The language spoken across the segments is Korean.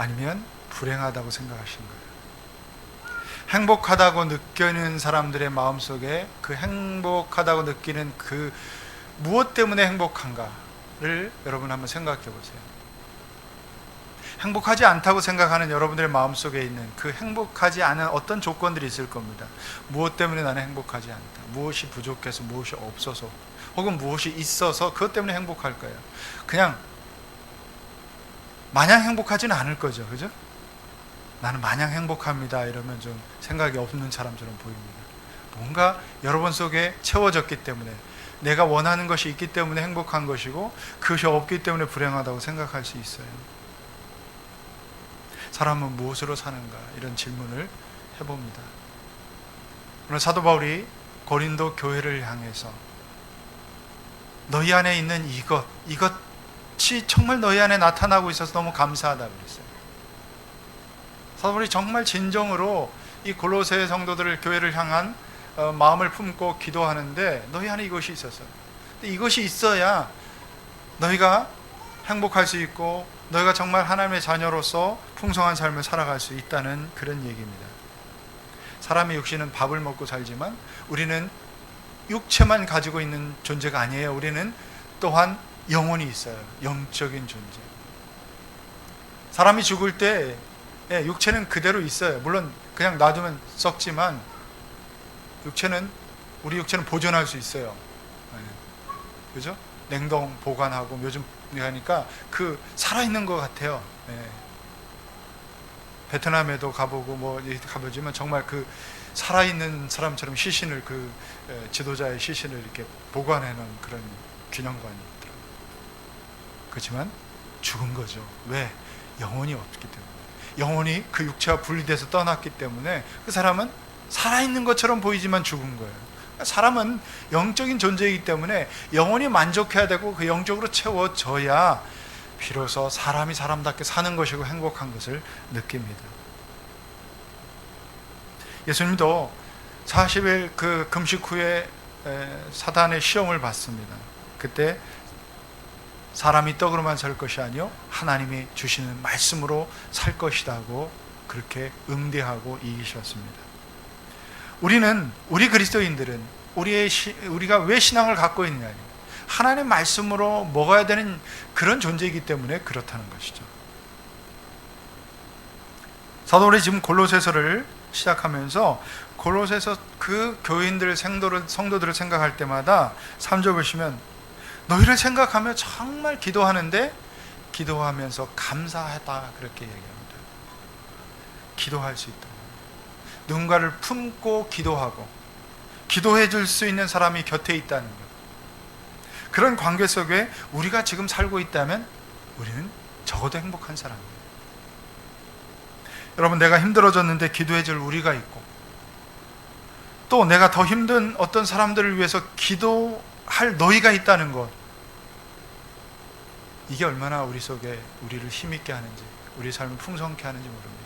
아니면 불행하다고 생각하시는 거예요? 행복하다고 느끼는 사람들의 마음속에 그 행복하다고 느끼는 그 무엇 때문에 행복한가를 여러분 한번 생각해 보세요. 행복하지 않다고 생각하는 여러분들의 마음속에 있는 그 행복하지 않은 어떤 조건들이 있을 겁니다. 무엇 때문에 나는 행복하지 않다. 무엇이 부족해서, 무엇이 없어서, 혹은 무엇이 있어서 그것 때문에 행복할 거예요. 그냥 마냥 행복하지는 않을 거죠. 그죠? 나는 마냥 행복합니다 이러면 좀 생각이 없는 사람처럼 보입니다. 뭔가 여러분 속에 채워졌기 때문에, 내가 원하는 것이 있기 때문에 행복한 것이고 그것이 없기 때문에 불행하다고 생각할 수 있어요. 사람은 무엇으로 사는가? 이런 질문을 해봅니다. 오늘 사도 바울이 고린도 교회를 향해서 너희 안에 있는 이것이 정말 너희 안에 나타나고 있어서 너무 감사하다고 그랬어요. 사도 바울이 정말 진정으로 이 골로새 성도들을, 교회를 향한 마음을 품고 기도하는데 너희 안에 이것이 있어서, 이것이 있어야 너희가 행복할 수 있고 너희가 정말 하나님의 자녀로서 풍성한 삶을 살아갈 수 있다는 그런 얘기입니다. 사람의 육신은 밥을 먹고 살지만 우리는 육체만 가지고 있는 존재가 아니에요. 우리는 또한 영혼이 있어요. 영적인 존재. 사람이 죽을 때 육체는 그대로 있어요. 물론 그냥 놔두면 썩지만 우리 육체는 보존할 수 있어요. 그죠? 냉동 보관하고 요즘 하니까 그 살아있는 것 같아요. 베트남에도 가보고 가보지만 정말 그 살아있는 사람처럼 시신을, 그 지도자의 시신을 이렇게 보관해 놓은 그런 균형관이 있더라고요. 그렇지만 죽은 거죠. 왜? 영혼이 없기 때문에. 영혼이 그 육체와 분리돼서 떠났기 때문에 그 사람은 살아있는 것처럼 보이지만 죽은 거예요. 사람은 영적인 존재이기 때문에 영혼이 만족해야 되고 그 영적으로 채워져야 비로소 사람이 사람답게 사는 것이고 행복한 것을 느낍니다. 예수님도 40일 그 금식 후에 사단의 시험을 받습니다. 그때 사람이 떡으로만 살 것이 아니요 하나님이 주시는 말씀으로 살 것이라고 그렇게 응대하고 이기셨습니다. 우리 그리스도인들은 우리가 왜 신앙을 갖고 있느냐, 하나님의 말씀으로 먹어야 되는 그런 존재이기 때문에 그렇다는 것이죠. 사도 바울이 지금 골로새서를 시작하면서 골로새서 그 교인들, 성도들을 생각할 때마다 3절 보시면 너희를 생각하며 정말 기도하는데 기도하면서 감사하다 그렇게 얘기합니다. 기도할 수 있다. 누군가를 품고 기도하고 기도해 줄 수 있는 사람이 곁에 있다는 것. 그런 관계 속에 우리가 지금 살고 있다면 우리는 적어도 행복한 사람이에요. 여러분, 내가 힘들어졌는데 기도해 줄 우리가 있고, 또 내가 더 힘든 어떤 사람들을 위해서 기도할 너희가 있다는 것, 이게 얼마나 우리 속에 우리를 힘있게 하는지, 우리 삶을 풍성케 하는지 모릅니다.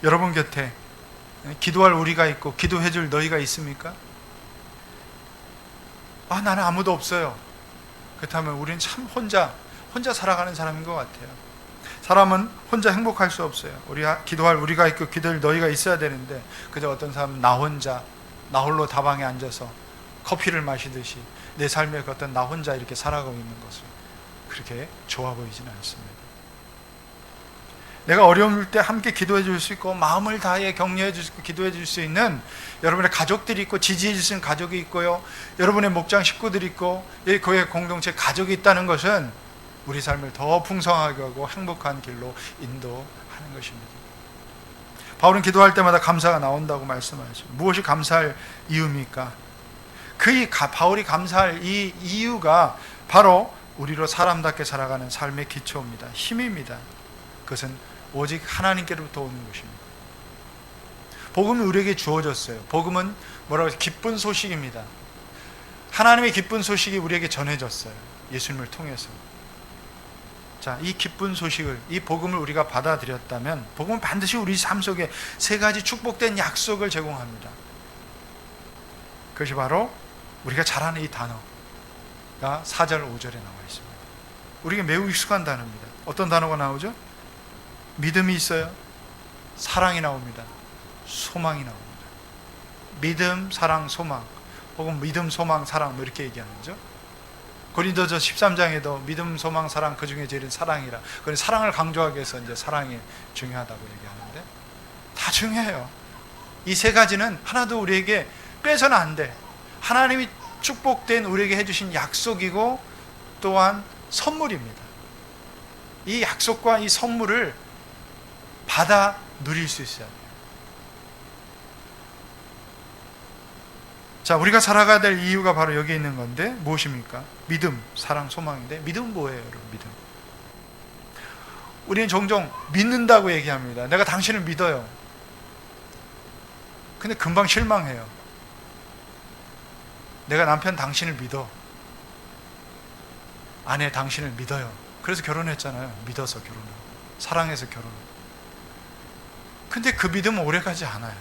여러분 곁에 기도할 우리가 있고 기도해 줄 너희가 있습니까? 나는 아무도 없어요. 그렇다면 우리는 참 혼자 살아가는 사람인 것 같아요. 사람은 혼자 행복할 수 없어요. 기도할 우리가 있고 기도할 너희가 있어야 되는데, 그저 어떤 사람은 나 홀로 다방에 앉아서 커피를 마시듯이 내 삶의 그 어떤 나 혼자 이렇게 살아가고 있는 것을 그렇게 좋아 보이지는 않습니다. 내가 어려울 때 함께 기도해 줄 수 있고 마음을 다해 격려해 줄 수 있고 기도해 줄 수 있는 여러분의 가족들이 있고 지지해 줄 수 있는 가족이 있고요, 여러분의 목장 식구들이 있고 이 교회 공동체 가족이 있다는 것은 우리 삶을 더 풍성하게 하고 행복한 길로 인도하는 것입니다. 바울은 기도할 때마다 감사가 나온다고 말씀하죠. 무엇이 감사할 이유입니까? 바울이 감사할 이 이유가 바로 우리로 사람답게 살아가는 삶의 기초입니다. 힘입니다. 그것은 오직 하나님께로부터 오는 것입니다. 복음이 우리에게 주어졌어요. 복음은 기쁜 소식입니다. 하나님의 기쁜 소식이 우리에게 전해졌어요. 예수님을 통해서. 자, 이 기쁜 소식을, 이 복음을 우리가 받아들였다면 복음은 반드시 우리 삶 속에 세 가지 축복된 약속을 제공합니다. 그것이 바로 우리가 잘 아는 이 단어가 4절 5절에 나와 있습니다. 우리에게 매우 익숙한 단어입니다. 어떤 단어가 나오죠? 믿음이 있어요. 사랑이 나옵니다. 소망이 나옵니다. 믿음, 사랑, 소망, 혹은 믿음, 소망, 사랑, 뭐 이렇게 얘기하는 거죠. 고린도서 13장에도 믿음, 소망, 사랑, 그 중에 제일은 사랑이라. 그건 사랑을 강조하기 위해서 이제 사랑이 중요하다고 얘기하는데, 다 중요해요. 이 세 가지는 하나도 우리에게 빼서는 안 돼. 하나님이 축복된 우리에게 해주신 약속이고 또한 선물입니다. 이 약속과 이 선물을 받아 누릴 수 있어야 돼요. 자, 우리가 살아가야 될 이유가 바로 여기 있는 건데 무엇입니까? 믿음, 사랑, 소망인데, 믿음은 뭐예요, 여러분? 믿음. 우리는 종종 믿는다고 얘기합니다. 내가 당신을 믿어요. 근데 금방 실망해요. 내가 남편 당신을 믿어. 아내 당신을 믿어요. 그래서 결혼했잖아요. 믿어서 결혼하고, 사랑해서 결혼하고. 근데 그 믿음은 오래가지 않아요.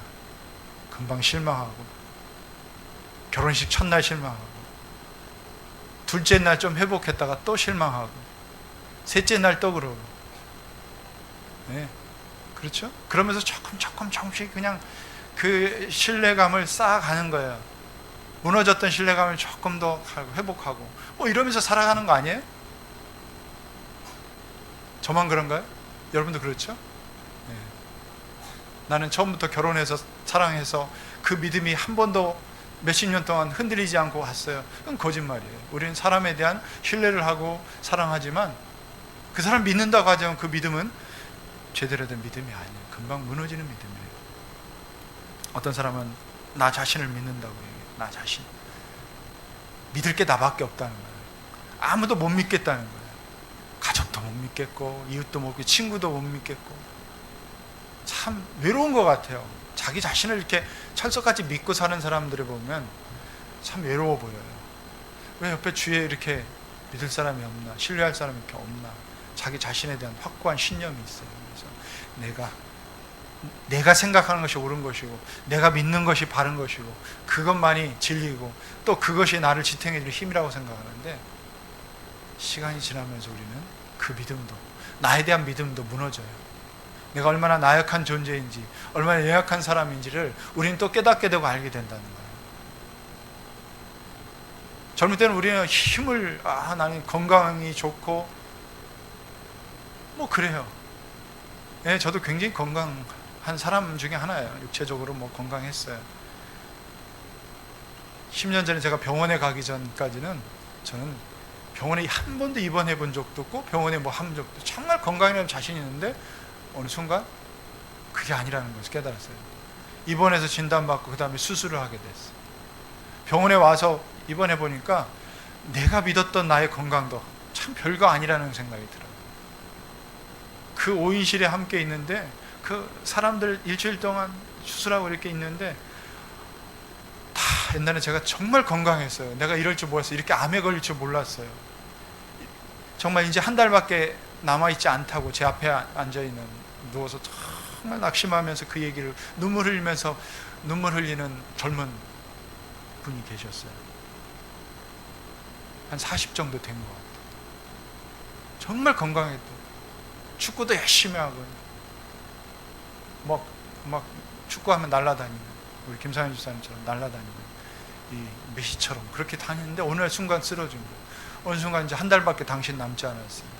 금방 실망하고, 결혼식 첫날 실망하고, 둘째 날 좀 회복했다가 또 실망하고, 셋째 날 또 그러고. 네, 그렇죠? 그러면서 조금씩 그냥 그 신뢰감을 쌓아가는 거예요. 무너졌던 신뢰감을 조금 더 회복하고, 뭐 이러면서 살아가는 거 아니에요? 저만 그런가요? 여러분도 그렇죠? 네. 나는 처음부터 결혼해서 사랑해서 그 믿음이 한 번도 몇십 년 동안 흔들리지 않고 왔어요. 그건 거짓말이에요. 우리는 사람에 대한 신뢰를 하고 사랑하지만 그 사람 믿는다고 하지만 그 믿음은 제대로 된 믿음이 아니에요. 금방 무너지는 믿음이에요. 어떤 사람은 나 자신을 믿는다고 얘기해요. 나 자신. 믿을 게 나밖에 없다는 거예요. 아무도 못 믿겠다는 거예요. 가족도 못 믿겠고, 이웃도 못 믿고, 친구도 못 믿겠고. 참 외로운 것 같아요. 자기 자신을 이렇게 철석같이 믿고 사는 사람들을 보면 참 외로워 보여요. 왜 옆에 주위에 이렇게 믿을 사람이 없나, 신뢰할 사람이 이렇게 없나. 자기 자신에 대한 확고한 신념이 있어요. 그래서 내가 생각하는 것이 옳은 것이고, 내가 믿는 것이 바른 것이고, 그것만이 진리고, 또 그것이 나를 지탱해 주는 힘이라고 생각하는데, 시간이 지나면서 우리는 그 믿음도, 나에 대한 믿음도 무너져요. 내가 얼마나 나약한 존재인지, 얼마나 연약한 사람인지를 우리는 또 깨닫게 되고 알게 된다는 거예요. 젊을 때는 우리는 힘을, 나는 건강이 좋고, 뭐 그래요. 예, 저도 굉장히 건강한 사람 중에 하나예요. 육체적으로 뭐 건강했어요. 10년 전에 제가 병원에 가기 전까지는 저는 병원에 한 번도 입원해 본 적도 없고, 병원에 뭐 한 적도, 정말 건강이라는 자신이 있는데 어느 순간 그게 아니라는 것을 깨달았어요. 입원해서 진단받고 그 다음에 수술을 하게 됐어요. 병원에 와서 입원해 보니까 내가 믿었던 나의 건강도 참 별거 아니라는 생각이 들어요. 그 5인실에 함께 있는데 그 사람들 일주일 동안 수술하고 이렇게 있는데 다 옛날에 제가 정말 건강했어요. 내가 이럴 줄 몰랐어요. 이렇게 암에 걸릴 줄 몰랐어요. 정말 이제 한 달밖에 남아있지 않다고 제 앞에 앉아있는, 누워서 정말 낙심하면서 그 얘기를 눈물 흘리면서 눈물 흘리는 젊은 분이 계셨어요. 한 40 정도 된 것 같아요. 정말 건강했고 축구도 열심히 하고 막 축구하면 날아다니는, 우리 김상현 집사님처럼 날아다니는 이 메시처럼 그렇게 다니는데 어느 날 순간 쓰러진 거예요. 어느 순간 이제 한 달밖에 당신 남지 않았어요.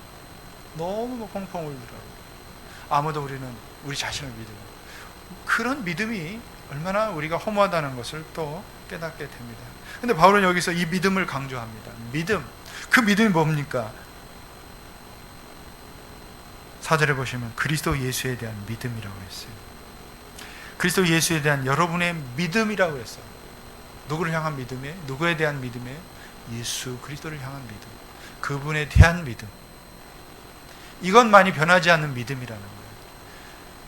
너무 펑펑 울더라고요. 아무도 우리 자신을 믿어요. 그런 믿음이 얼마나 우리가 허무하다는 것을 또 깨닫게 됩니다. 근데 바울은 여기서 이 믿음을 강조합니다. 믿음. 그 믿음이 뭡니까? 4절에 보시면 그리스도 예수에 대한 믿음이라고 했어요. 그리스도 예수에 대한 여러분의 믿음이라고 했어요. 누구를 향한 믿음이에요? 누구에 대한 믿음이에요? 예수 그리스도를 향한 믿음. 그분에 대한 믿음. 이것만이 변하지 않는 믿음이라는 거예요.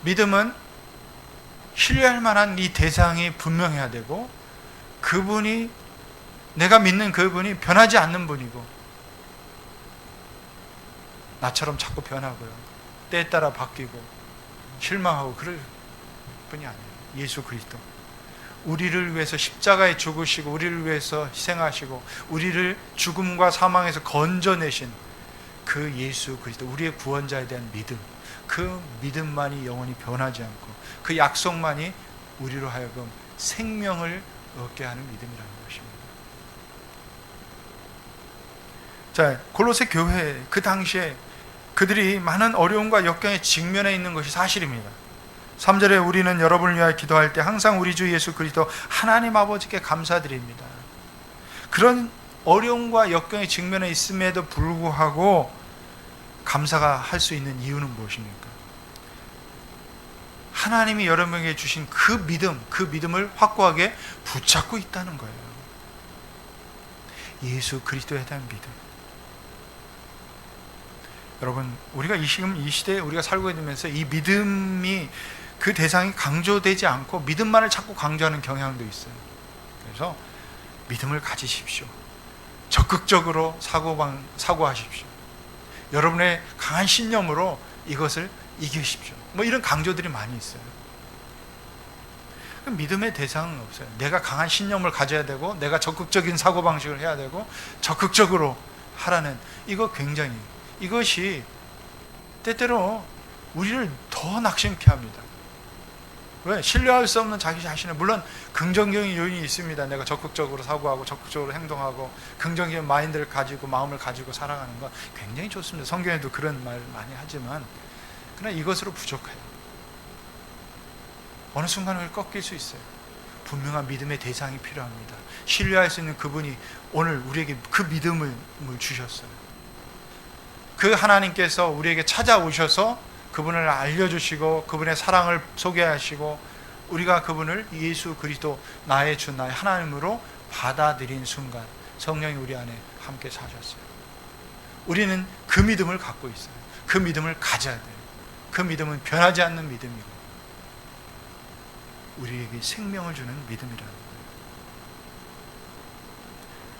믿음은 신뢰할 만한 이 대상이 분명해야 되고, 그분이, 내가 믿는 그분이 변하지 않는 분이고, 나처럼 자꾸 변하고요, 때에 따라 바뀌고 실망하고 그럴 분이 아니에요. 예수 그리스도, 우리를 위해서 십자가에 죽으시고 우리를 위해서 희생하시고 우리를 죽음과 사망에서 건져내신 그 예수 그리스도 우리의 구원자에 대한 믿음, 그 믿음만이 영원히 변하지 않고 그 약속만이 우리로 하여금 생명을 얻게 하는 믿음이라는 것입니다. 자, 골로새 교회 그 당시에 그들이 많은 어려움과 역경에 직면해 있는 것이 사실입니다. 3절에 우리는 여러분을 위하여 기도할 때 항상 우리 주 예수 그리스도 하나님 아버지께 감사드립니다. 그런 어려움과 역경에 직면해 있음에도 불구하고 감사가 할 수 있는 이유는 무엇입니까? 하나님이 여러분에게 주신 그 믿음을 확고하게 붙잡고 있다는 거예요. 예수 그리스도에 대한 믿음. 여러분, 우리가 지금 이 시대에 우리가 살고 있으면서 이 믿음이 그 대상이 강조되지 않고 믿음만을 자꾸 강조하는 경향도 있어요. 그래서 믿음을 가지십시오. 적극적으로 사고하십시오. 여러분의 강한 신념으로 이것을 이기십시오. 뭐 이런 강조들이 많이 있어요. 믿음의 대상은 없어요. 내가 강한 신념을 가져야 되고 내가 적극적인 사고방식을 해야 되고 적극적으로 하라는 이것이 때때로 우리를 더 낙심케 합니다. 왜? 신뢰할 수 없는 자기 자신을, 물론 긍정적인 요인이 있습니다. 내가 적극적으로 사고하고 적극적으로 행동하고 긍정적인 마인드를 가지고 마음을 가지고 살아가는 건 굉장히 좋습니다. 성경에도 그런 말 많이 하지만 그러나 이것으로 부족해요. 어느 순간에 꺾일 수 있어요. 분명한 믿음의 대상이 필요합니다. 신뢰할 수 있는 그분이 오늘 우리에게 그 믿음을 주셨어요. 그 하나님께서 우리에게 찾아오셔서 그분을 알려주시고 그분의 사랑을 소개하시고 우리가 그분을 예수 그리스도 나의 주 나의 하나님으로 받아들인 순간 성령이 우리 안에 함께 사셨어요. 우리는 그 믿음을 갖고 있어요. 그 믿음을 가져야 돼요. 그 믿음은 변하지 않는 믿음이고 우리에게 생명을 주는 믿음이라는 거예요.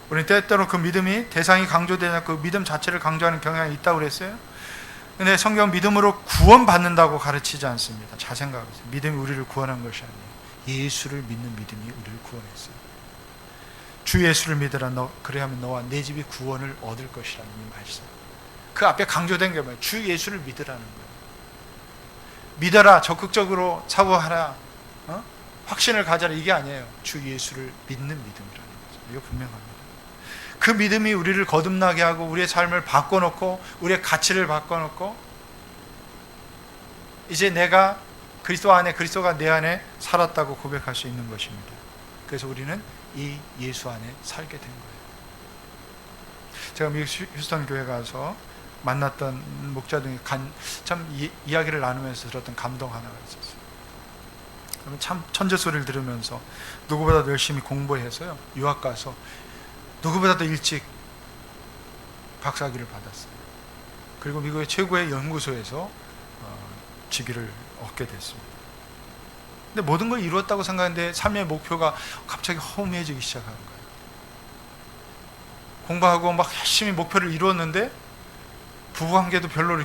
우리는 때때로 그 믿음이 대상이 강조되는 그 믿음 자체를 강조하는 경향이 있다고 그랬어요. 근데 성경 믿음으로 구원받는다고 가르치지 않습니다. 잘 생각하세요. 믿음이 우리를 구원한 것이 아니에요. 예수를 믿는 믿음이 우리를 구원했어요. 주 예수를 믿으라. 그래야만 너와 내 집이 구원을 얻을 것이라는 이 말씀. 그 앞에 강조된 게 뭐예요? 주 예수를 믿으라는 거예요. 믿어라. 적극적으로 사고하라. 확신을 가져라. 이게 아니에요. 주 예수를 믿는 믿음이라는 거죠. 이거 분명합니다. 그 믿음이 우리를 거듭나게 하고 우리의 삶을 바꿔놓고 우리의 가치를 바꿔놓고 이제 내가 그리스도 안에 그리스도가 내 안에 살았다고 고백할 수 있는 것입니다. 그래서 우리는 이 예수 안에 살게 된 거예요. 제가 미국 휴스턴 교회 가서 만났던 목자 중에 참 이야기를 나누면서 들었던 감동 하나가 있었어요. 그러면 참 천재 소리를 들으면서 누구보다도 열심히 공부해서요 유학 가서 누구보다도 일찍 박사학위를 받았어요. 그리고 미국의 최고의 연구소에서 직위를 얻게 됐습니다. 근데 모든 걸 이루었다고 생각했는데 삶의 목표가 갑자기 허무해지기 시작하는 거예요. 공부하고 막 열심히 목표를 이루었는데 부부관계도 별로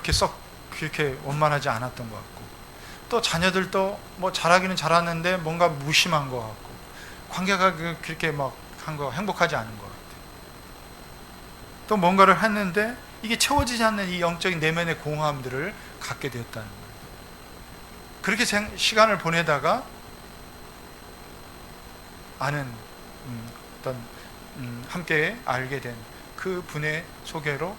그렇게 원만하지 않았던 것 같고 또 자녀들도 뭐 잘하기는 잘하는데 뭔가 무심한 것 같고 관계가 그렇게 막 한 거 행복하지 않은 것 같아요. 또 뭔가를 했는데 이게 채워지지 않는 이 영적인 내면의 공허함들을 갖게 되었다는 거예요. 그렇게 시간을 보내다가 아는 함께 알게 된 그 분의 소개로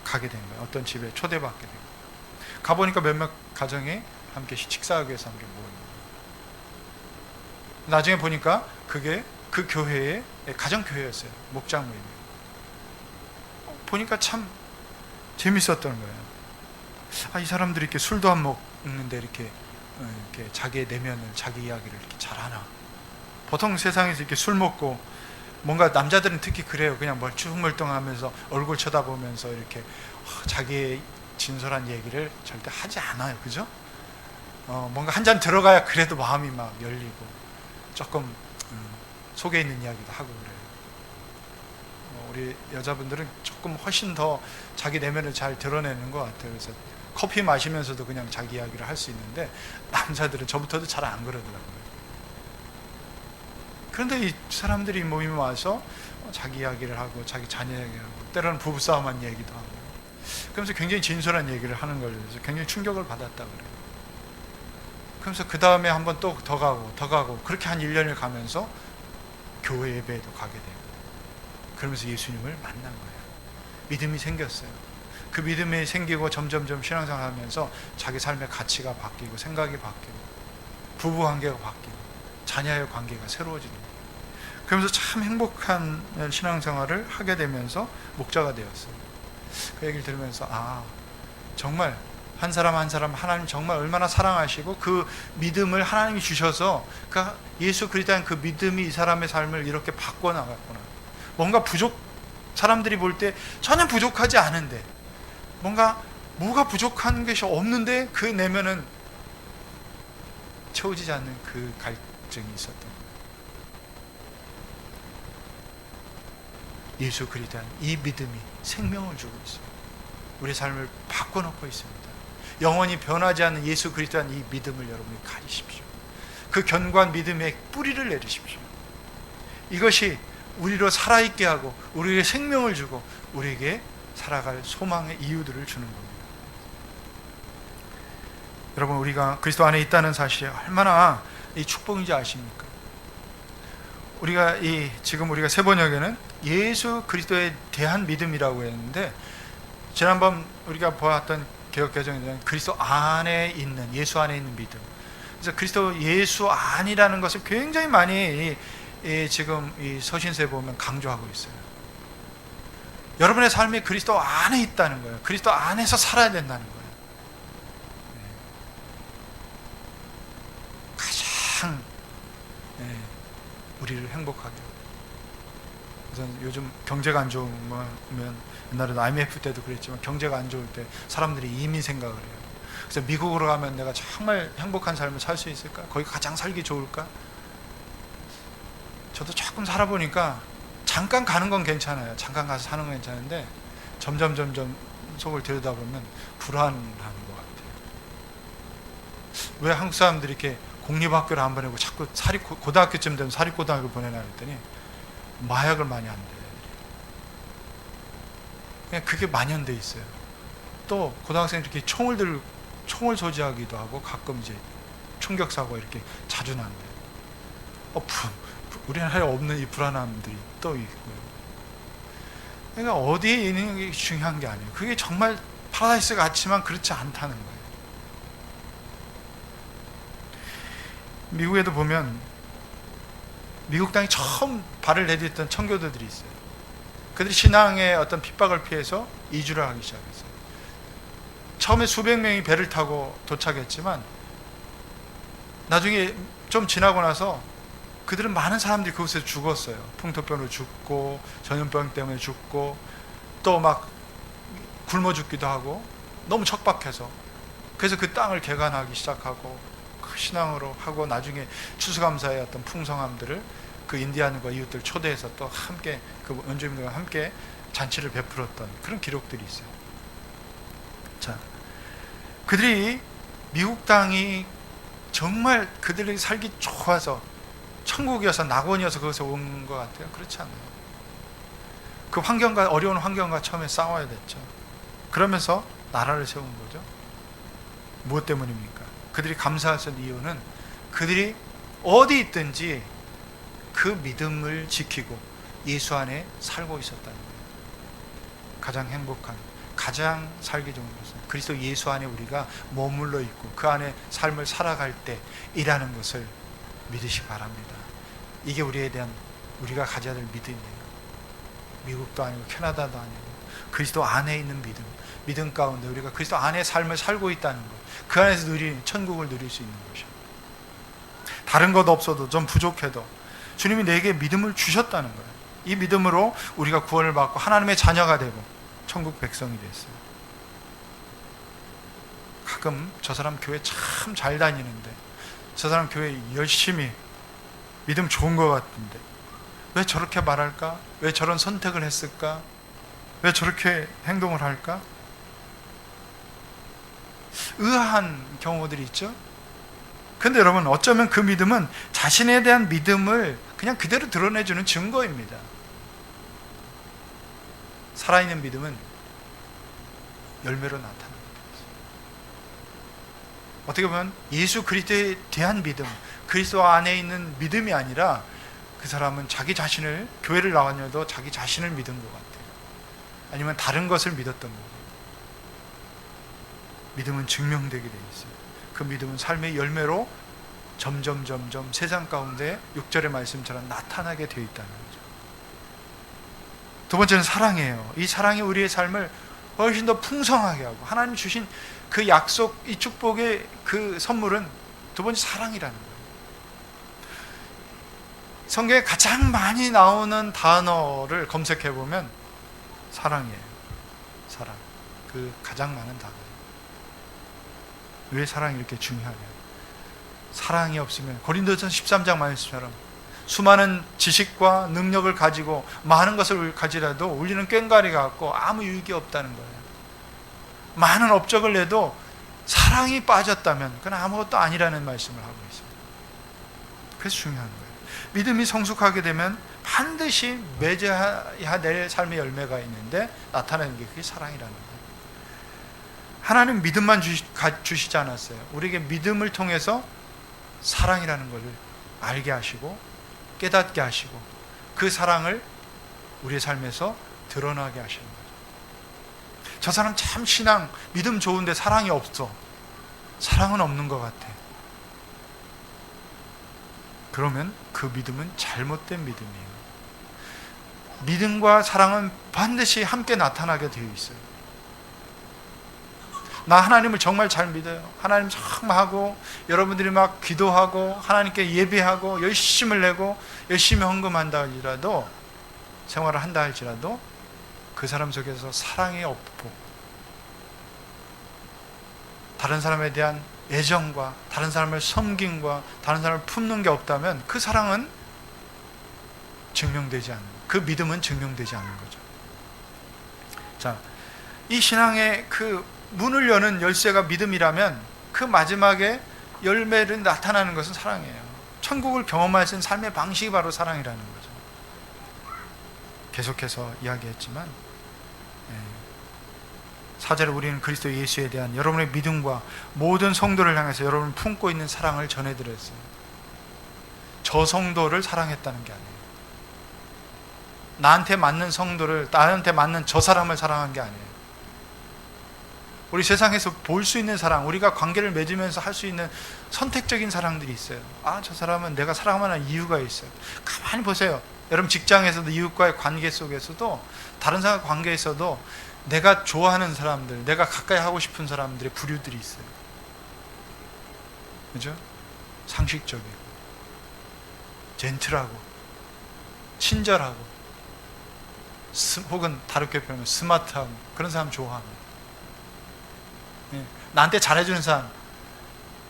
가게 된 거예요. 어떤 집에 초대받게 된 거예요. 가보니까 몇몇 가정에 함께 식사하기 위해서 함께 모인 거예요. 나중에 보니까 그게 그 교회의 가정교회였어요. 목장 모임이에요. 보니까 참 재밌었던 거예요. 이 사람들이 이렇게 술도 안 먹는데 이렇게 자기의 내면을, 자기 이야기를 이렇게 잘하나. 보통 세상에서 이렇게 술 먹고 뭔가 남자들은 특히 그래요. 그냥 멀뚱멀뚱하면서 얼굴 쳐다보면서 이렇게 자기의 진솔한 얘기를 절대 하지 않아요. 그죠? 뭔가 한 잔 들어가야 그래도 마음이 막 열리고 조금 속에 있는 이야기도 하고 그래요. 우리 여자분들은 조금 훨씬 더 자기 내면을 잘 드러내는 것 같아요. 그래서 커피 마시면서도 그냥 자기 이야기를 할 수 있는데 남자들은 저부터도 잘 안 그러더라고요. 그런데 이 사람들이 모임에 와서 자기 이야기를 하고 자기 자녀 이야기를 하고 때로는 부부싸움한 얘기도 하고 그러면서 굉장히 진솔한 얘기를 하는 걸 그래서 굉장히 충격을 받았다 그래요. 그러면서 그 다음에 한번 또 더 가고 그렇게 한 1년을 가면서 교회 예배에도 가게 되고 그러면서 예수님을 만난 거예요. 믿음이 생겼어요. 그 믿음이 생기고 점점점 신앙생활 하면서 자기 삶의 가치가 바뀌고 생각이 바뀌고 부부 관계가 바뀌고 자녀의 관계가 새로워지는 거예요. 그러면서 참 행복한 신앙생활을 하게 되면서 목자가 되었어요. 그 얘기를 들으면서 정말 한 사람 한 사람 하나님 정말 얼마나 사랑하시고 그 믿음을 하나님이 주셔서 그 예수 그리스도의 그 믿음이 이 사람의 삶을 이렇게 바꿔나갔구나. 뭔가 사람들이 볼 때 전혀 부족하지 않은데 뭐가 부족한 것이 없는데 그 내면은 채워지지 않는 그 갈증이 있었던 거예요. 예수 그리스도의 이 믿음이 생명을 주고 있어요. 우리 삶을 바꿔놓고 있습니다. 영원히 변하지 않는 예수 그리스도의 이 믿음을 여러분이 가지십시오. 그 견고한 믿음의 뿌리를 내리십시오. 이것이 우리로 살아있게 하고 우리에게 생명을 주고 우리에게 살아갈 소망의 이유들을 주는 겁니다. 여러분, 우리가 그리스도 안에 있다는 사실이 얼마나 이 축복인지 아십니까? 지금 우리가 세 번역에는 예수 그리스도에 대한 믿음이라고 했는데, 지난번 우리가 보았던 개역개정에는 그리스도 안에 있는, 예수 안에 있는 믿음. 그래서 그리스도 예수 안이라는 것을 굉장히 많이 지금 이 서신서에 보면 강조하고 있어요. 여러분의 삶이 그리스도 안에 있다는 거예요. 그리스도 안에서 살아야 된다는 거예요. 가장 우리를 행복하게. 그래서 요즘 경제가 안 좋으면, 옛날에는 IMF 때도 그랬지만 경제가 안 좋을 때 사람들이 이민 생각을 해요. 그래서 미국으로 가면 내가 정말 행복한 삶을 살 수 있을까? 거기 가장 살기 좋을까? 저도 조금 살아보니까 잠깐 가는 건 괜찮아요. 잠깐 가서 사는 건 괜찮은데 점점 속을 들여다보면 불안한 것 같아요. 왜 한국 사람들이 이렇게 공립학교를 안 보내고 자꾸 고등학교쯤 되면 사립고등학교 보내나 그랬더니 마약을 많이 한대요. 그냥 그게 만연돼 있어요. 또 고등학생들이 이렇게 총을 소지하기도 하고 가끔 이제 총격 사고가 이렇게 자주 난대요. 우리나라에 없는 이 불안함들이 또 있고요. 그러니까 어디에 있는 게 중요한 게 아니에요. 그게 정말 파라다이스 같지만 그렇지 않다는 거예요. 미국에도 보면 미국 땅에 처음 발을 내딛던 청교도들이 있어요. 그들이 신앙의 어떤 핍박을 피해서 이주를 하기 시작했어요. 처음에 수백 명이 배를 타고 도착했지만 나중에 좀 지나고 나서 그들은 많은 사람들이 그곳에서 죽었어요. 풍토병으로 죽고 전염병 때문에 죽고 또 막 굶어 죽기도 하고 너무 척박해서. 그래서 그 땅을 개간하기 시작하고 그 신앙으로 하고 나중에 추수감사의 어떤 풍성함들을 그 인디안과 이웃들 초대해서 또 함께 그 원주민들과 함께 잔치를 베풀었던 그런 기록들이 있어요. 자, 그들이 미국 땅이 정말 그들에게 살기 좋아서 천국이어서 낙원이어서 거기서 온 것 같아요? 그렇지 않아요. 그 어려운 환경과 처음에 싸워야 됐죠. 그러면서 나라를 세운 거죠. 무엇 때문입니까? 그들이 감사할 수 있는 이유는 그들이 어디 있든지 그 믿음을 지키고 예수 안에 살고 있었다는 거예요. 가장 행복한, 가장 살기 좋은 것은 그리스도 예수 안에 우리가 머물러 있고 그 안에 삶을 살아갈 때이라는 것을 믿으시기 바랍니다. 이게 우리가 가져야 될 믿음이에요. 미국도 아니고 캐나다도 아니고 그리스도 안에 있는 믿음 가운데 우리가 그리스도 안에 삶을 살고 있다는 것, 그 안에서 천국을 누릴 수 있는 것이죠. 다른 것 없어도 좀 부족해도 주님이 내게 믿음을 주셨다는 거예요. 이 믿음으로 우리가 구원을 받고 하나님의 자녀가 되고 천국 백성이 됐어요. 가끔 저 사람 교회 참 잘 다니는데, 저 사람 교회 열심히 믿음 좋은 것 같은데 왜 저렇게 말할까? 왜 저런 선택을 했을까? 왜 저렇게 행동을 할까? 의아한 경우들이 있죠. 근데 여러분, 어쩌면 그 믿음은 자신에 대한 믿음을 그냥 그대로 드러내주는 증거입니다. 살아있는 믿음은 열매로 나타나게 되었어요. 어떻게 보면 예수 그리스도에 대한 믿음, 그리스도 안에 있는 믿음이 아니라 그 사람은 자기 자신을, 교회를 나왔는데도 자기 자신을 믿은 것 같아요. 아니면 다른 것을 믿었던 거예요. 믿음은 증명되게 되어 있어요. 그 믿음은 삶의 열매로 점점 세상 가운데 6절의 말씀처럼 나타나게 되어 있다는 거죠. 두 번째는 사랑이에요. 이 사랑이 우리의 삶을 훨씬 더 풍성하게 하고, 하나님 주신 그 약속, 이 축복의 그 선물은 두 번째 사랑이라는 거예요. 성경에 가장 많이 나오는 단어를 검색해 보면 사랑이에요. 사랑. 그 가장 많은 단어. 왜 사랑이 이렇게 중요하냐? 사랑이 없으면 고린도전 13장 말씀처럼 수많은 지식과 능력을 가지고 많은 것을 가지라도 우리는 꽹과리 같고 아무 유익이 없다는 거예요. 많은 업적을 내도 사랑이 빠졌다면 그건 아무것도 아니라는 말씀을 하고 있습니다. 그래서 중요한 거예요. 믿음이 성숙하게 되면 반드시 맺어야 될 삶의 열매가 있는데 나타나는 게 그게 사랑이라는 거예요. 하나님 믿음만 주시지 않았어요. 우리에게 믿음을 통해서 사랑이라는 것을 알게 하시고 깨닫게 하시고 그 사랑을 우리의 삶에서 드러나게 하시는 거죠. 저 사람 참 신앙, 믿음 좋은데 사랑이 없어. 사랑은 없는 것 같아. 그러면 그 믿음은 잘못된 믿음이에요. 믿음과 사랑은 반드시 함께 나타나게 되어 있어요. 나 하나님을 정말 잘 믿어요. 하나님 정말 하고, 여러분들이 막 기도하고 하나님께 예배하고 열심을 내고 열심히 헌금한다 할지라도, 생활을 한다 할지라도 그 사람 속에서 사랑이 없고 다른 사람에 대한 애정과 다른 사람을 섬김과 다른 사람을 품는 게 없다면 그 사랑은 증명되지 않는, 그 믿음은 증명되지 않는 거죠. 자, 이 신앙의 그 문을 여는 열쇠가 믿음이라면 그 마지막에 열매를 나타나는 것은 사랑이에요. 천국을 경험할 수 있는 삶의 방식이 바로 사랑이라는 거죠. 계속해서 이야기했지만 4절에 우리는 그리스도 예수에 대한 여러분의 믿음과 모든 성도를 향해서 여러분이 품고 있는 사랑을 전해드렸어요. 저 성도를 사랑했다는 게 아니에요. 나한테 맞는 성도를, 나한테 맞는 저 사람을 사랑한 게 아니에요. 우리 세상에서 볼 수 있는 사랑, 우리가 관계를 맺으면서 할 수 있는 선택적인 사랑들이 있어요. 아, 저 사람은 내가 사랑할 만한 이유가 있어요. 가만히 보세요. 여러분 직장에서도 이웃과의 관계 속에서도 다른 사람 관계에서도 내가 좋아하는 사람들, 내가 가까이 하고 싶은 사람들의 부류들이 있어요. 그죠? 상식적이고 젠틀하고 친절하고 혹은 다르게 표현하면 스마트하고 그런 사람 좋아합니다. 나한테 잘해주는 사람,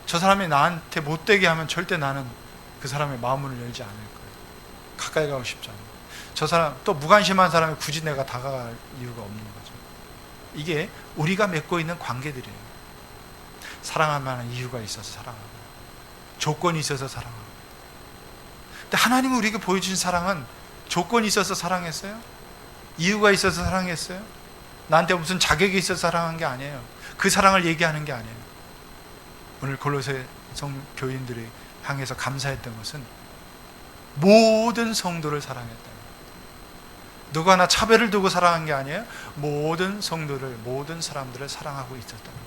저 사람이 나한테 못되게 하면 절대 나는 그 사람의 마음을 열지 않을 거예요. 가까이 가고 싶지 않아요. 저 사람, 또 무관심한 사람이 굳이 내가 다가갈 이유가 없는 거죠. 이게 우리가 맺고 있는 관계들이에요. 사랑할 만한 이유가 있어서 사랑하고, 조건이 있어서 사랑하고. 근데 하나님은 우리에게 보여주신 사랑은 조건이 있어서 사랑했어요? 이유가 있어서 사랑했어요? 나한테 무슨 자격이 있어서 사랑한 게 아니에요. 그 사랑을 얘기하는 게 아니에요. 오늘 골로새 성교인들이 향해서 감사했던 것은 모든 성도를 사랑했다. 누구 하나 차별을 두고 사랑한 게 아니에요. 모든 성도를, 모든 사람들을 사랑하고 있었다는 거죠.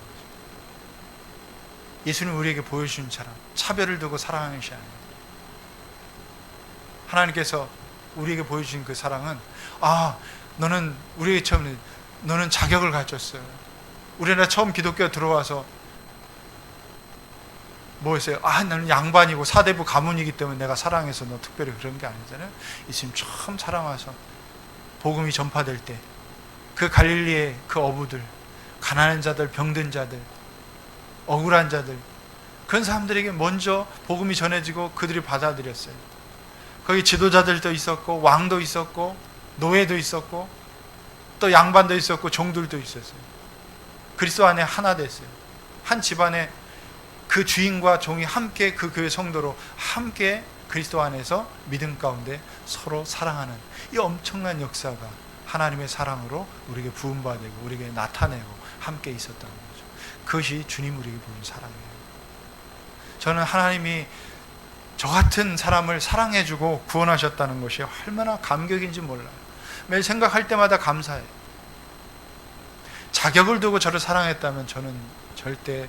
예수님 우리에게 보여주신 사랑, 차별을 두고 사랑하는 것이 아니에요. 하나님께서 우리에게 보여주신 그 사랑은, 아, 너는 우리에게 처음, 너는 자격을 가졌어요. 우리나라 처음 기독교 들어와서 뭐였어요? 아, 나는 양반이고 사대부 가문이기 때문에 내가 사랑해서 너 특별히 그런 게 아니잖아요. 예수님 처음 사랑와서 복음이 전파될 때 그 갈릴리의 그 어부들, 가난한 자들, 병든 자들, 억울한 자들, 그런 사람들에게 먼저 복음이 전해지고 그들이 받아들였어요. 거기 지도자들도 있었고 왕도 있었고 노예도 있었고 또 양반도 있었고 종들도 있었어요. 그리스도 안에 하나 됐어요. 한 집안에 그 주인과 종이 함께 그 교회 성도로 함께 그리스도 안에서 믿음 가운데 서로 사랑하는 이 엄청난 역사가 하나님의 사랑으로 우리에게 부음받고 우리에게 나타내고 함께 있었다는 거죠. 그것이 주님 우리에게 보여준 사랑이에요. 저는 하나님이 저 같은 사람을 사랑해주고 구원하셨다는 것이 얼마나 감격인지 몰라요. 매일 생각할 때마다 감사해요. 자격을 두고 저를 사랑했다면 저는 절대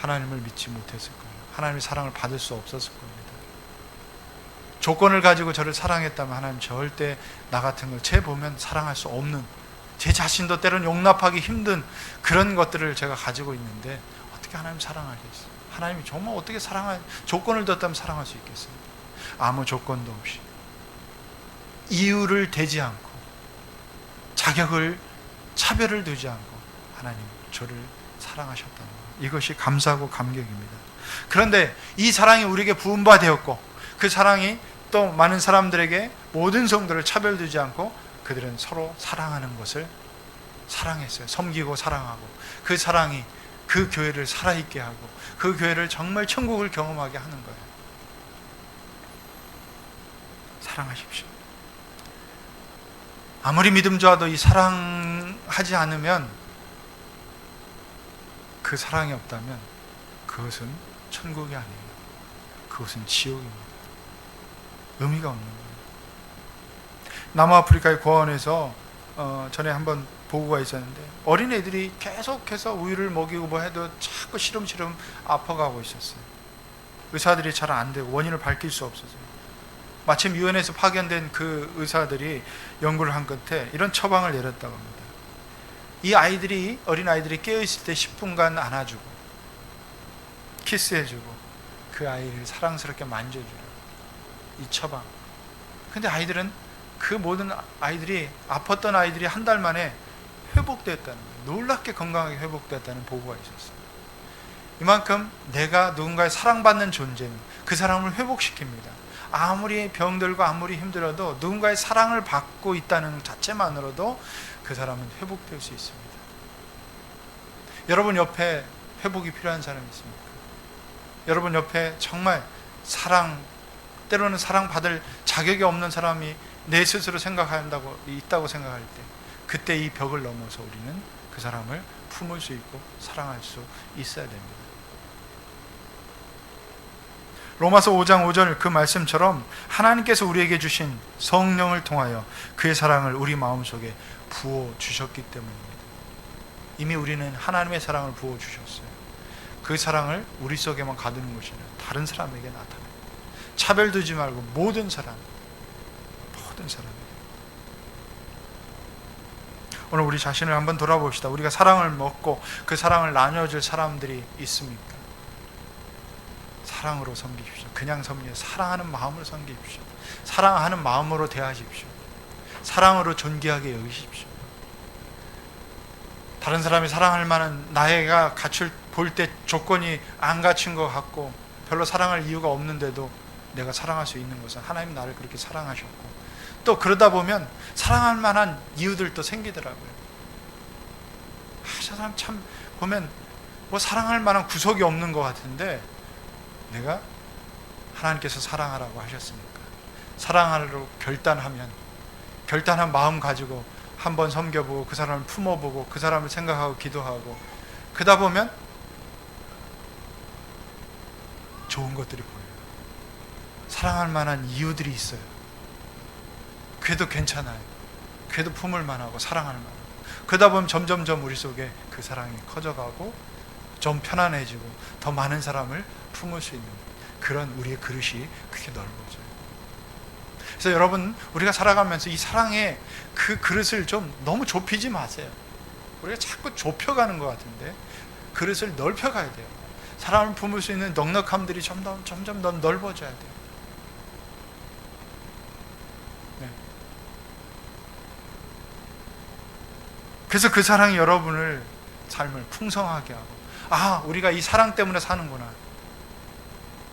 하나님을 믿지 못했을 거예요. 하나님의 사랑을 받을 수 없었을 겁니다. 조건을 가지고 저를 사랑했다면 하나님 절대 나 같은 걸 제 보면 사랑할 수 없는, 제 자신도 때로는 용납하기 힘든 그런 것들을 제가 가지고 있는데 어떻게 하나님 사랑하겠어요? 하나님이 정말 어떻게 조건을 뒀다면 사랑할 수 있겠어요? 아무 조건도 없이, 이유를 대지 않고, 자격을, 차별을 두지 않고 하나님 저를 사랑하셨다는 것, 이것이 감사하고 감격입니다. 그런데 이 사랑이 우리에게 부음바 되었고, 그 사랑이 또 많은 사람들에게 모든 성도를 차별두지 않고 그들은 서로 사랑하는 것을 사랑했어요. 섬기고 사랑하고, 그 사랑이 그 교회를 살아있게 하고 그 교회를 정말 천국을 경험하게 하는 거예요. 사랑하십시오. 아무리 믿음 좋아도 이 사랑하지 않으면, 그 사랑이 없다면 그것은 천국이 아니에요. 그것은 지옥입니다. 의미가 없는 거예요. 남아프리카의 고아원에서 전에 한번 보고가 있었는데, 어린애들이 계속해서 우유를 먹이고 뭐 해도 자꾸 시름시름 아파가고 있었어요. 의사들이 잘 안 되고 원인을 밝힐 수 없었어요. 마침 유엔에서 파견된 그 의사들이 연구를 한 끝에 이런 처방을 내렸다고 합니다. 이 아이들이, 어린 아이들이 깨어있을 때 10분간 안아주고 키스해주고 그 아이를 사랑스럽게 만져주라, 이 처방. 근데 아이들은, 그 모든 아이들이, 아팠던 아이들이 한 달 만에 회복됐다는 거예요. 놀랍게 건강하게 회복됐다는 보고가 있었어요. 이만큼 내가 누군가의 사랑받는 존재는 그 사람을 회복시킵니다. 아무리 병들고 아무리 힘들어도 누군가의 사랑을 받고 있다는 자체만으로도 그 사람은 회복될 수 있습니다. 여러분 옆에 회복이 필요한 사람이 있습니까? 여러분 옆에 정말 때로는 사랑받을 자격이 없는 사람이 내 스스로 생각한다고 있다고 생각할 때, 그때 이 벽을 넘어서 우리는 그 사람을 품을 수 있고 사랑할 수 있어야 됩니다. 로마서 5장 5절 그 말씀처럼 하나님께서 우리에게 주신 성령을 통하여 그의 사랑을 우리 마음속에 부어주셨기 때문입니다. 이미 우리는 하나님의 사랑을 부어주셨어요. 그 사랑을 우리 속에만 가두는 것이 아니라 다른 사람에게 나타나요. 차별두지 말고 모든 사람에게. 오늘 우리 자신을 한번 돌아봅시다. 우리가 사랑을 먹고 그 사랑을 나눠줄 사람들이 있습니까? 사랑으로 섬기십시오. 그냥 섬기세요. 사랑하는 마음으로 섬기십시오. 사랑하는 마음으로 대하십시오. 사랑으로 존귀하게 여기십시오. 다른 사람이 사랑할 만한, 나이가 볼 때 조건이 안 갖춘 것 같고 별로 사랑할 이유가 없는데도 내가 사랑할 수 있는 것은 하나님 나를 그렇게 사랑하셨고, 또 그러다 보면 사랑할 만한 이유들도 생기더라고요. 저 사람 참 보면 뭐 사랑할 만한 구석이 없는 것 같은데, 내가 하나님께서 사랑하라고 하셨으니까 사랑하려고 결단한 마음 가지고 한번 섬겨보고 그 사람을 품어보고 그 사람을 생각하고 기도하고, 그러다 보면 좋은 것들이 보여요. 사랑할 만한 이유들이 있어요. 그래도 괜찮아요. 그래도 품을 만하고 사랑할 만하고, 그러다 보면 점점점 우리 속에 그 사랑이 커져가고 좀 편안해지고 더 많은 사람을 품을 수 있는 그런 우리의 그릇이 그렇게 넓어져요. 그래서 여러분, 우리가 살아가면서 이 사랑의 그 그릇을 좀 너무 좁히지 마세요. 우리가 자꾸 좁혀가는 것 같은데 그릇을 넓혀가야 돼요. 사람을 품을 수 있는 넉넉함들이 점점 더 넓어져야 돼요. 네. 그래서 그 사랑이 여러분을 삶을 풍성하게 하고, 우리가 이 사랑 때문에 사는구나.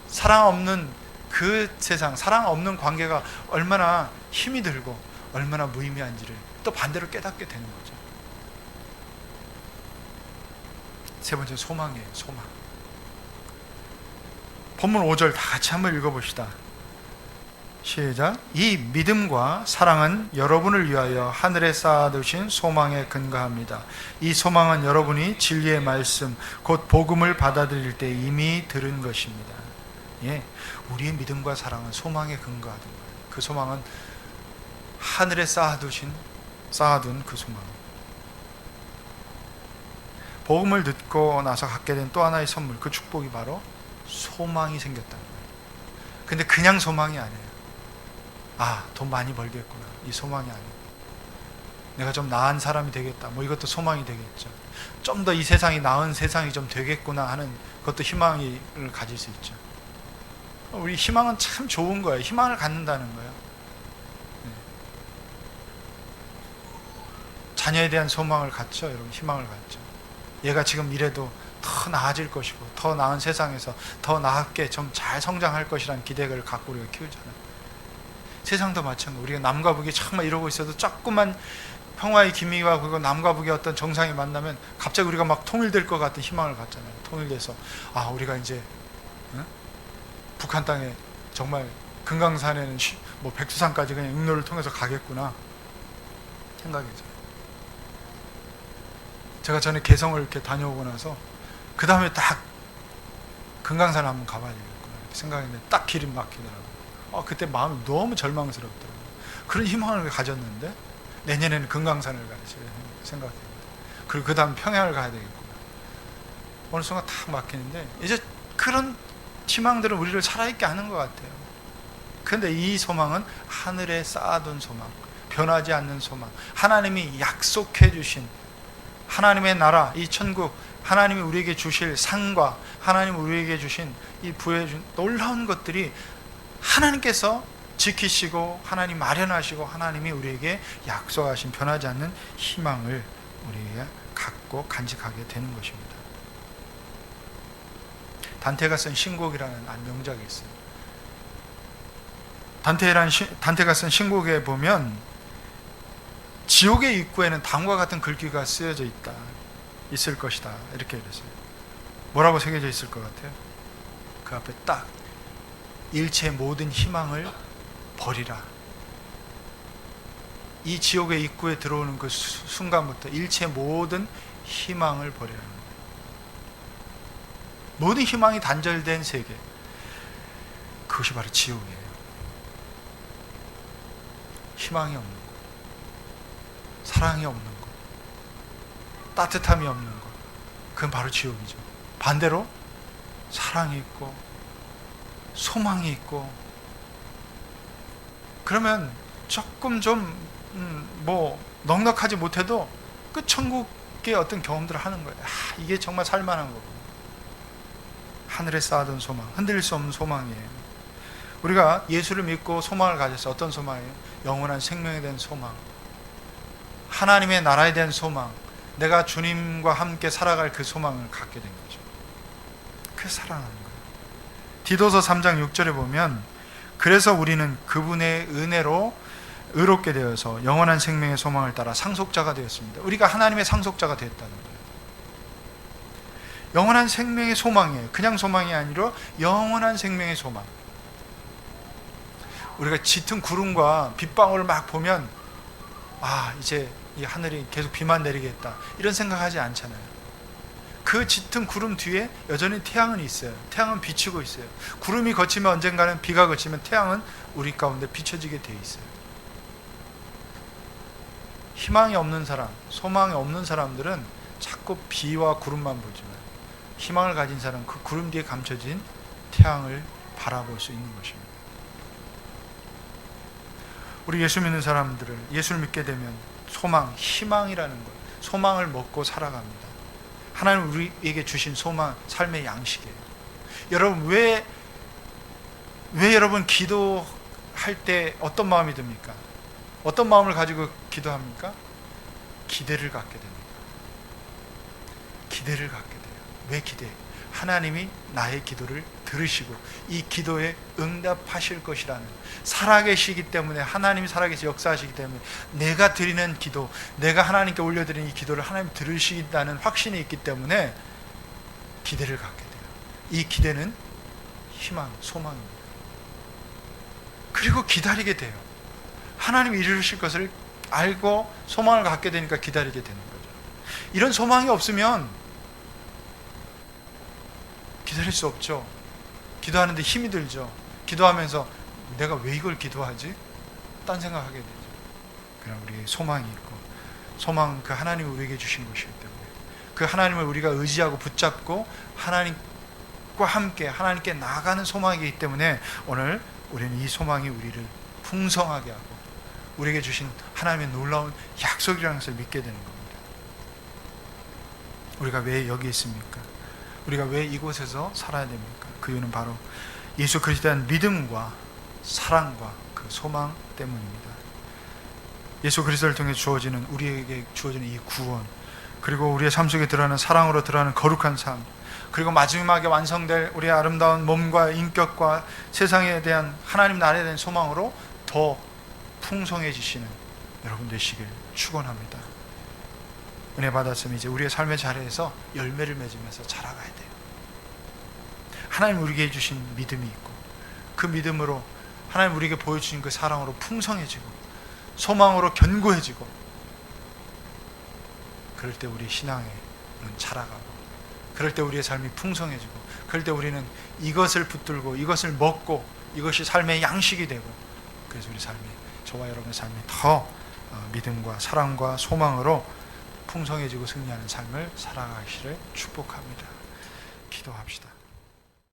사랑 없는 그 세상, 사랑 없는 관계가 얼마나 힘이 들고 얼마나 무의미한지를 또 반대로 깨닫게 되는 거죠. 세 번째, 소망이에요. 소망. 본문 5절 다 같이 한번 읽어봅시다. 시작. 이 믿음과 사랑은 여러분을 위하여 하늘에 쌓아두신 소망에 근거합니다. 이 소망은 여러분이 진리의 말씀, 곧 복음을 받아들일 때 이미 들은 것입니다. 예, 우리의 믿음과 사랑은 소망에 근거하던 거예요. 그 소망은 하늘에 쌓아둔 그 소망. 복음을 듣고 나서 갖게 된 또 하나의 선물, 그 축복이 바로 소망이 생겼다는 거예요. 근데 그냥 소망이 아니에요. 아, 돈 많이 벌겠구나, 이 소망이 아니에요. 내가 좀 나은 사람이 되겠다, 뭐 이것도 소망이 되겠죠. 좀 더 이 세상이 나은 세상이 좀 되겠구나 하는 그것도 희망을 가질 수 있죠. 우리 희망은 참 좋은 거예요. 희망을 갖는다는 거예요. 자녀에 대한 소망을 갖죠. 여러분, 희망을 갖죠. 얘가 지금 이래도 더 나아질 것이고 더 나은 세상에서 더 나았게 좀 잘 성장할 것이라는 기대를 갖고 우리가 키우잖아요. 세상도 마찬가지로 우리가 남과 북이 정말 이러고 있어도 조금만 평화의 기미와 그리고 남과 북의 어떤 정상이 만나면 갑자기 우리가 막 통일될 것 같은 희망을 갖잖아요. 통일돼서 아, 우리가 이제 북한 땅에 정말 금강산에는 뭐 백두산까지 그냥 육로를 통해서 가겠구나 생각이죠. 제가 전에 개성을 이렇게 다녀오고 나서 그 다음에 딱 금강산을 한번 가봐야 되겠구나 이렇게 생각했는데 딱 길이 막히더라고요. 그때 마음이 너무 절망스럽더라고요. 그런 희망을 가졌는데 내년에는 금강산을 가야지 생각합니다. 그리고 그 다음 평양을 가야 되겠구나. 어느 순간 딱 막히는데 이제 그런 희망들은 우리를 살아있게 하는 것 같아요. 그런데 이 소망은 하늘에 쌓아둔 소망, 변하지 않는 소망, 하나님이 약속해 주신 하나님의 나라, 이 천국, 하나님이 우리에게 주실 상과 하나님이 우리에게 주신 이 부여해 준 놀라운 것들이 하나님께서 지키시고 하나님 마련하시고 하나님이 우리에게 약속하신 변하지 않는 희망을 우리가 갖고 간직하게 되는 것입니다. 단테가 쓴 신곡이라는 명작이 있어요. 단테가 쓴 신곡에 보면 지옥의 입구에는 다음과 같은 글귀가 쓰여져 있을 것이다 이렇게 그랬어요. 뭐라고 새겨져 있을 것 같아요? 그 앞에 딱 일체 모든 희망을 버리라. 이 지옥의 입구에 들어오는 그 순간부터 일체 모든 희망을 버리라는 거예요. 모든 희망이 단절된 세계, 그것이 바로 지옥이에요. 희망이 없는 것, 사랑이 없는 것, 따뜻함이 없는 것, 그건 바로 지옥이죠. 반대로 사랑이 있고 소망이 있고, 그러면 조금 좀 뭐 넉넉하지 못해도 그 천국의 어떤 경험들을 하는 거예요. 이게 정말 살만한 거고, 하늘에 쌓아둔 소망, 흔들릴 수 없는 소망이에요. 우리가 예수를 믿고 소망을 가졌어요. 어떤 소망이에요? 영원한 생명에 대한 소망, 하나님의 나라에 대한 소망, 내가 주님과 함께 살아갈 그 소망을 갖게 된 거죠. 그게 살아나는 거예요. 디도서 3장 6절에 보면 그래서 우리는 그분의 은혜로 의롭게 되어서 영원한 생명의 소망을 따라 상속자가 되었습니다. 우리가 하나님의 상속자가 되었다는 거예요. 영원한 생명의 소망이에요. 그냥 소망이 아니라 영원한 생명의 소망. 우리가 짙은 구름과 빗방울을 막 보면 이제 이 하늘이 계속 비만 내리겠다 이런 생각하지 않잖아요. 그 짙은 구름 뒤에 여전히 태양은 있어요. 태양은 비추고 있어요. 구름이 걷히면 언젠가는 비가 걷히면 태양은 우리 가운데 비춰지게 돼 있어요. 희망이 없는 사람, 소망이 없는 사람들은 자꾸 비와 구름만 보지만, 희망을 가진 사람은 그 구름 뒤에 감춰진 태양을 바라볼 수 있는 것입니다. 우리 예수 믿는 사람들을, 예수를 믿게 되면 소망, 희망이라는 것, 소망을 먹고 살아갑니다. 하나님 우리에게 주신 소망, 삶의 양식이에요. 여러분, 왜 여러분 기도할 때 어떤 마음이 듭니까? 어떤 마음을 가지고 기도합니까? 기대를 갖게 됩니다. 기대를 갖게 돼요. 왜 기대? 하나님이 나의 기도를 들으시고 이 기도에 응답하실 것이라는, 살아계시기 때문에, 하나님이 살아계시 역사하시기 때문에 내가 드리는 기도, 내가 하나님께 올려드리는 이 기도를 하나님 들으시다는 확신이 있기 때문에 기대를 갖게 돼요. 이 기대는 희망, 소망입니다. 그리고 기다리게 돼요. 하나님이 이루실 것을 알고 소망을 갖게 되니까 기다리게 되는 거죠. 이런 소망이 없으면 기다릴 수 없죠. 기도하는데 힘이 들죠. 기도하면서 내가 왜 이걸 기도하지? 딴 생각하게 되죠. 그러나 우리에게 소망이 있고, 소망은 그 하나님이 우리에게 주신 것이기 때문에 그 하나님을 우리가 의지하고 붙잡고 하나님과 함께 하나님께 나아가는 소망이기 때문에 오늘 우리는 이 소망이 우리를 풍성하게 하고 우리에게 주신 하나님의 놀라운 약속이라는 것을 믿게 되는 겁니다. 우리가 왜 여기 있습니까? 우리가 왜 이곳에서 살아야 됩니까? 그 이유는 바로 예수 그리스도에 대한 믿음과 사랑과 그 소망 때문입니다. 예수 그리스도를 통해 우리에게 주어지는 이 구원, 그리고 우리의 삶 속에 들어가는 사랑으로 들어가는 거룩한 삶, 그리고 마지막에 완성될 우리의 아름다운 몸과 인격과 세상에 대한 하나님 나라에 대한 소망으로 더 풍성해지시는 여러분 되시길 축원합니다. 은혜 받았으면 이제 우리의 삶의 자리에서 열매를 맺으면서 자라가야 돼요. 하나님 우리에게 주신 믿음이 있고 그 믿음으로 하나님 우리에게 보여주신 그 사랑으로 풍성해지고 소망으로 견고해지고, 그럴 때 우리 신앙은 자라가고, 그럴 때 우리의 삶이 풍성해지고, 그럴 때 우리는 이것을 붙들고 이것을 먹고 이것이 삶의 양식이 되고, 그래서 우리 삶이, 저와 여러분의 삶이 더 믿음과 사랑과 소망으로 풍성해지고 승리하는 삶을 살아가시를 축복합니다. 기도합시다.